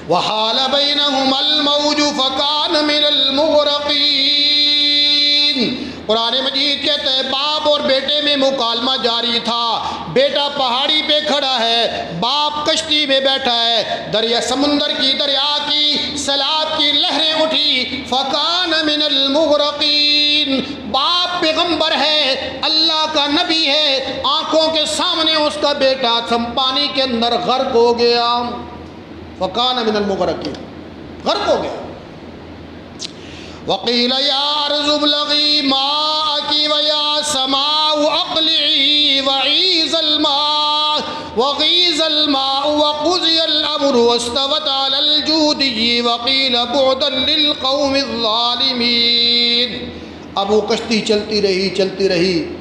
وحال بینہما الموج فکان من المغرقین۔ قرآن مجید کہتا ہے باپ اور بیٹے میں مکالمہ جاری تھا۔ بیٹا پہاڑی پہ کھڑا ہے، باپ کشتی میں بیٹھا ہے، دریا سمندر کی دریا کی سیلاب کی لہریں اٹھی، فکان من المغرقین۔ باپ پیغمبر ہے، اللہ کا نبی ہے، آنکھوں کے سامنے اس کا بیٹا پانی کے اندر غرق ہو گیا، فکان من المغرقین، غرق ہو گیا۔ وقیل یا ارض ابلغی ماءکی ویا سماء اقلعی وغیض الماء وقضی الامر واستوت علی الجودی وقیل بعدا للقوم الظالمین۔ اب وہ کشتی چلتی رہی۔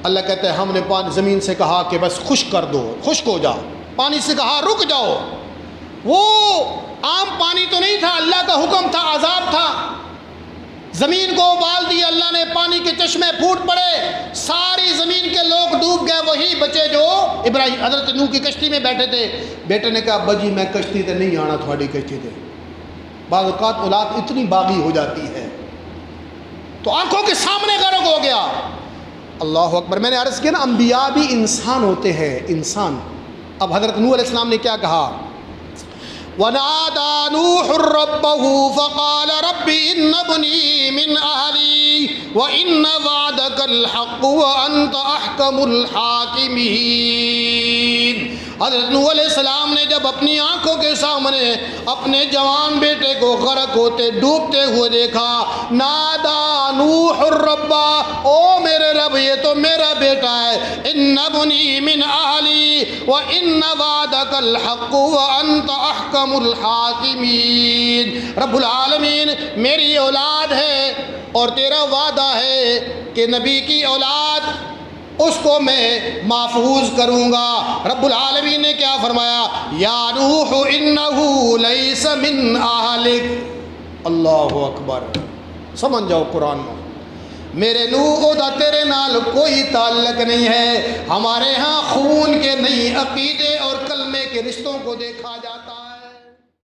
اللہ کہتا ہے ہم نے زمین سے کہا کہ بس خشک کر دو، خشک ہو جاؤ، پانی سے کہا رک جاؤ۔ وہ عام پانی تو نہیں تھا، اللہ کا حکم تھا، عذاب تھا۔ زمین کو ابال دیا اللہ نے، پانی کے چشمے پھوٹ پڑے، ساری زمین کے لوگ ڈوب گئے، وہی بچے جو ابراہیم حضرت نوح کی کشتی میں بیٹھے تھے۔ بیٹے نے کہا ابا جی میں کشتی تے نہیں آنا، تھوڑی کشتی تے۔ بعض اوقات اولاد اتنی باغی ہو جاتی ہے تو آنکھوں کے سامنے غرق ہو گیا۔ اللہ اکبر۔ میں نے عرض کیا نا انبیاء بھی انسان ہوتے ہیں، انسان۔ اب حضرت نوح علیہ السلام نے کیا کہا؟ وَنَادَى نُوحٌ رَبَّهُ فَقَالَ رَبِّ إِنَّ ابْنِي مِنْ أَهْلِي وَإِنَّ وَعْدَكَ الْحَقُّ وَأَنْتَ أَحْكَمُ الْحَاكِمِينَ۔ حضرت نوح علیہ السلام نے جب اپنی آنکھوں کے سامنے اپنے جوان بیٹے کو غرق ہوتے ڈوبتے ہوئے دیکھا، نادا نوح الرب، او میرے رب یہ تو میرا بیٹا ہے، ان ابنی من اہلی وان وعدک الحق وانت احکم الحاکمین۔ رب العالمین میری اولاد ہے اور تیرا وعدہ ہے کہ نبی کی اولاد اس کو میں محفوظ کروں گا۔ رب العالمین نے کیا فرمایا؟ یا نوح انہ لیس من اہلک۔ اللہ اکبر۔ سمجھ جاؤ قرآن میں، میرے نوح دا تیرے نال کوئی تعلق نہیں ہے۔ ہمارے ہاں خون کے نہیں عقیدے اور کلمے کے رشتوں کو دیکھا جائے۔